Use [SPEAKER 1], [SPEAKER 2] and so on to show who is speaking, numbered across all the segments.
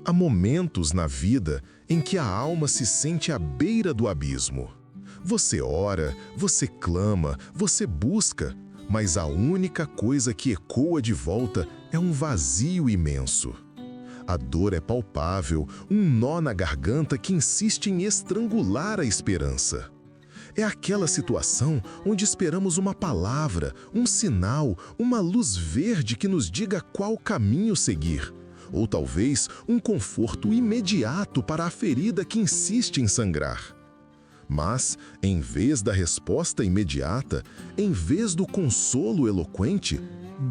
[SPEAKER 1] Há momentos na vida em que a alma se sente à beira do abismo. Você ora, você clama, você busca, mas a única coisa que ecoa de volta é um vazio imenso. A dor é palpável, um nó na garganta que insiste em estrangular a esperança. É aquela situação onde esperamos uma palavra, um sinal, uma luz verde que nos diga qual caminho seguir, ou talvez um conforto imediato para a ferida que insiste em sangrar. Mas, em vez da resposta imediata, em vez do consolo eloquente,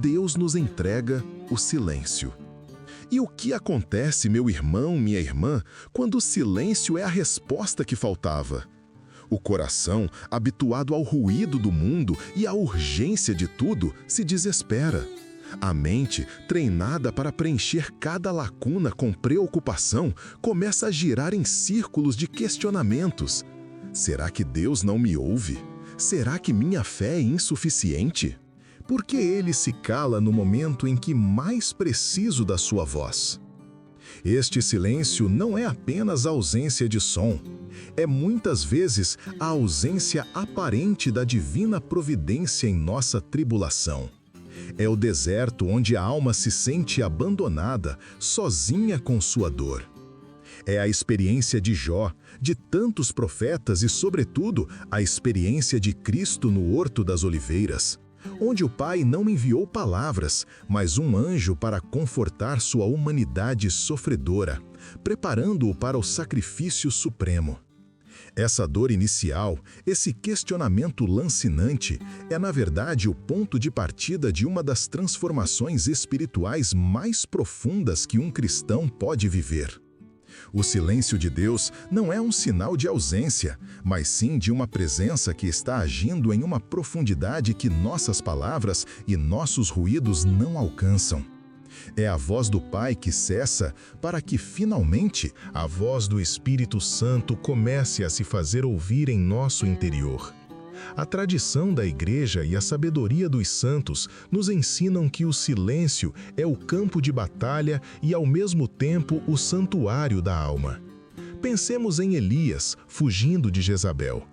[SPEAKER 1] Deus nos entrega o silêncio. E o que acontece, meu irmão, minha irmã, quando o silêncio é a resposta que faltava? O coração, habituado ao ruído do mundo e à urgência de tudo, se desespera. A mente, treinada para preencher cada lacuna com preocupação, começa a girar em círculos de questionamentos. Será que Deus não me ouve? Será que minha fé é insuficiente? Por que ele se cala no momento em que mais preciso da sua voz? Este silêncio não é apenas a ausência de som, é muitas vezes a ausência aparente da divina providência em nossa tribulação. É o deserto onde a alma se sente abandonada, sozinha com sua dor. É a experiência de Jó, de tantos profetas e, sobretudo, a experiência de Cristo no Horto das Oliveiras, onde o Pai não enviou palavras, mas um anjo para confortar sua humanidade sofredora, preparando-o para o sacrifício supremo. Essa dor inicial, esse questionamento lancinante, é na verdade o ponto de partida de uma das transformações espirituais mais profundas que um cristão pode viver. O silêncio de Deus não é um sinal de ausência, mas sim de uma presença que está agindo em uma profundidade que nossas palavras e nossos ruídos não alcançam. É a voz do Pai que cessa para que, finalmente, a voz do Espírito Santo comece a se fazer ouvir em nosso interior. A tradição da Igreja e a sabedoria dos santos nos ensinam que o silêncio é o campo de batalha e, ao mesmo tempo, o santuário da alma. Pensemos em Elias, fugindo de Jezabel.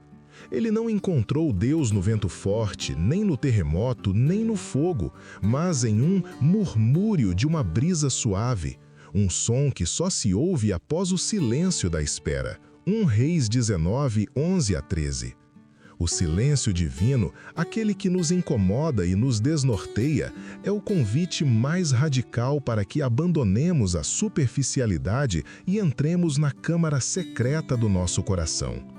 [SPEAKER 1] Ele não encontrou Deus no vento forte, nem no terremoto, nem no fogo, mas em um murmúrio de uma brisa suave, um som que só se ouve após o silêncio da espera. 1 Reis 19, 11-13. O silêncio divino, aquele que nos incomoda e nos desnorteia, é o convite mais radical para que abandonemos a superficialidade e entremos na câmara secreta do nosso coração.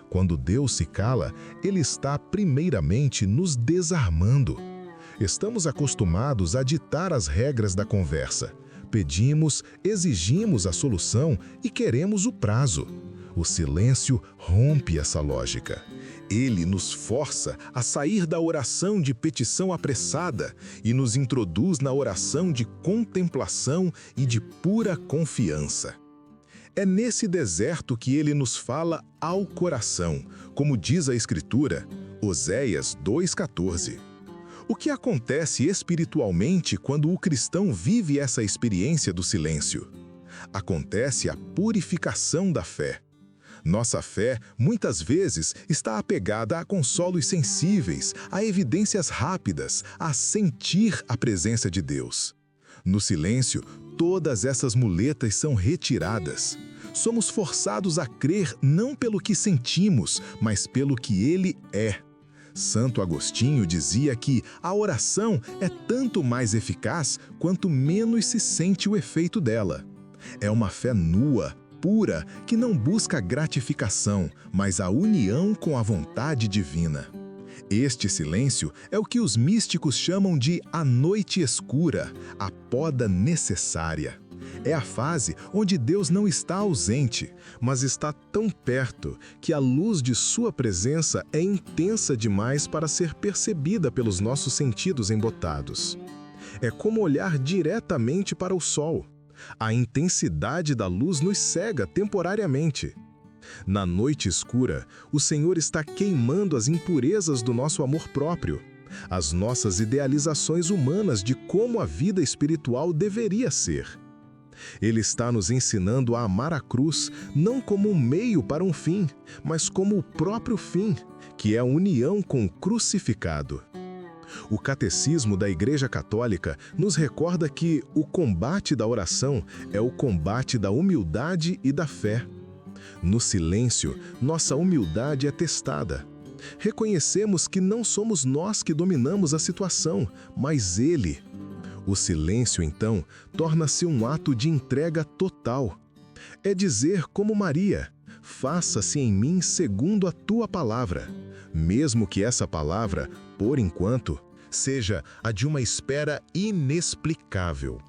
[SPEAKER 1] Quando Deus se cala, Ele está primeiramente nos desarmando. Estamos acostumados a ditar as regras da conversa. Pedimos, exigimos a solução e queremos o prazo. O silêncio rompe essa lógica. Ele nos força a sair da oração de petição apressada e nos introduz na oração de contemplação e de pura confiança. É nesse deserto que ele nos fala ao coração, como diz a Escritura, Oséias 2,14. O que acontece espiritualmente quando o cristão vive essa experiência do silêncio? Acontece a purificação da fé. Nossa fé, muitas vezes, está apegada a consolos sensíveis, a evidências rápidas, a sentir a presença de Deus. No silêncio, todas essas muletas são retiradas. Somos forçados a crer não pelo que sentimos, mas pelo que Ele é. Santo Agostinho dizia que a oração é tanto mais eficaz quanto menos se sente o efeito dela. É uma fé nua, pura, que não busca gratificação, mas a união com a vontade divina. Este silêncio é o que os místicos chamam de a noite escura, a poda necessária. É a fase onde Deus não está ausente, mas está tão perto que a luz de sua presença é intensa demais para ser percebida pelos nossos sentidos embotados. É como olhar diretamente para o sol. A intensidade da luz nos cega temporariamente. Na noite escura, o Senhor está queimando as impurezas do nosso amor próprio, as nossas idealizações humanas de como a vida espiritual deveria ser. Ele está nos ensinando a amar a cruz, não como um meio para um fim, mas como o próprio fim, que é a união com o crucificado. O Catecismo da Igreja Católica nos recorda que o combate da oração é o combate da humildade e da fé. No silêncio, nossa humildade é testada. Reconhecemos que não somos nós que dominamos a situação, mas Ele. O silêncio, então, torna-se um ato de entrega total. É dizer como Maria: faça-se em mim segundo a tua palavra, mesmo que essa palavra, por enquanto, seja a de uma espera inexplicável.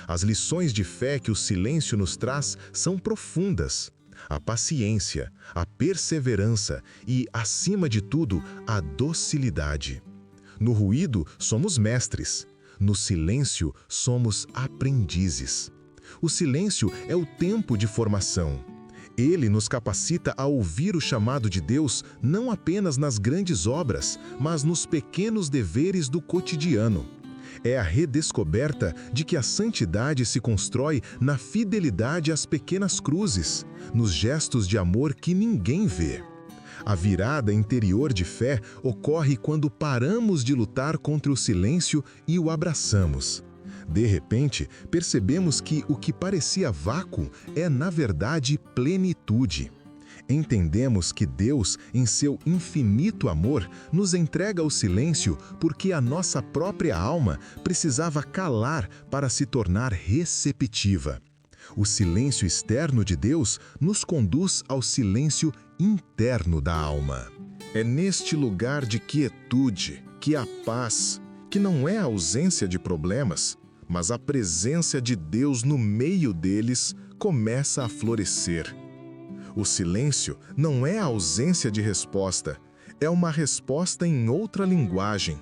[SPEAKER 1] As lições de fé que o silêncio nos traz são profundas. A paciência, a perseverança e, acima de tudo, a docilidade. No ruído, somos mestres. No silêncio, somos aprendizes. O silêncio é o tempo de formação. Ele nos capacita a ouvir o chamado de Deus não apenas nas grandes obras, mas nos pequenos deveres do cotidiano. É a redescoberta de que a santidade se constrói na fidelidade às pequenas cruzes, nos gestos de amor que ninguém vê. A virada interior de fé ocorre quando paramos de lutar contra o silêncio e o abraçamos. De repente, percebemos que o que parecia vácuo é, na verdade, plenitude. Entendemos que Deus, em seu infinito amor, nos entrega o silêncio porque a nossa própria alma precisava calar para se tornar receptiva. O silêncio externo de Deus nos conduz ao silêncio interno da alma. É neste lugar de quietude que a paz, que não é a ausência de problemas, mas a presença de Deus no meio deles, começa a florescer. O silêncio não é a ausência de resposta, é uma resposta em outra linguagem.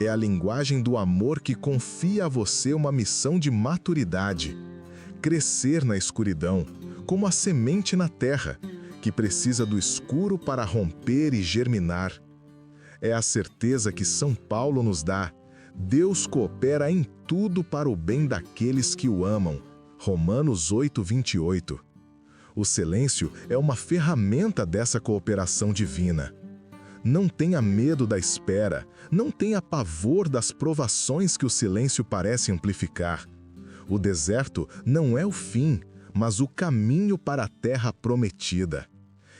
[SPEAKER 1] É a linguagem do amor que confia a você uma missão de maturidade. Crescer na escuridão, como a semente na terra, que precisa do escuro para romper e germinar. É a certeza que São Paulo nos dá. Deus coopera em tudo para o bem daqueles que o amam. Romanos 8:28. O silêncio é uma ferramenta dessa cooperação divina. Não tenha medo da espera, não tenha pavor das provações que o silêncio parece amplificar. O deserto não é o fim, mas o caminho para a terra prometida.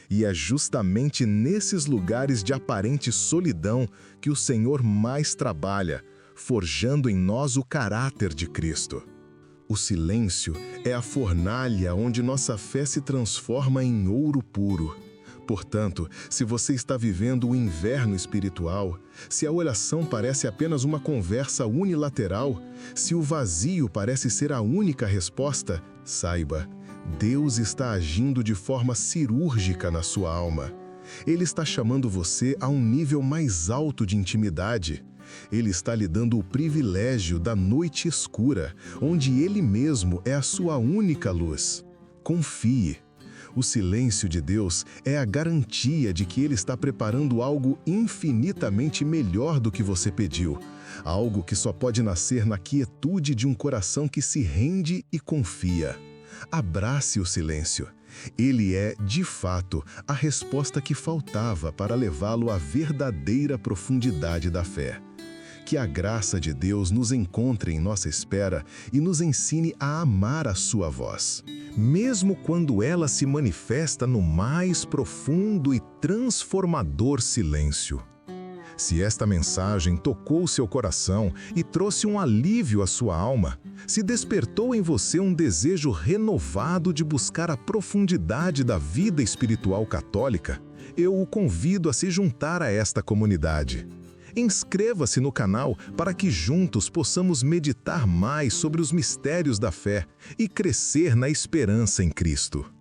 [SPEAKER 1] E é justamente nesses lugares de aparente solidão que o Senhor mais trabalha, forjando em nós o caráter de Cristo. O silêncio é a fornalha onde nossa fé se transforma em ouro puro. Portanto, se você está vivendo o inverno espiritual, se a oração parece apenas uma conversa unilateral, se o vazio parece ser a única resposta, saiba, Deus está agindo de forma cirúrgica na sua alma. Ele está chamando você a um nível mais alto de intimidade. Ele está lhe dando o privilégio da noite escura, onde Ele mesmo é a sua única luz. Confie. O silêncio de Deus é a garantia de que Ele está preparando algo infinitamente melhor do que você pediu. Algo que só pode nascer na quietude de um coração que se rende e confia. Abrace o silêncio. Ele é, de fato, a resposta que faltava para levá-lo à verdadeira profundidade da fé. Que a graça de Deus nos encontre em nossa espera e nos ensine a amar a sua voz, mesmo quando ela se manifesta no mais profundo e transformador silêncio. Se esta mensagem tocou seu coração e trouxe um alívio à sua alma, se despertou em você um desejo renovado de buscar a profundidade da vida espiritual católica, eu o convido a se juntar a esta comunidade. Inscreva-se no canal para que juntos possamos meditar mais sobre os mistérios da fé e crescer na esperança em Cristo.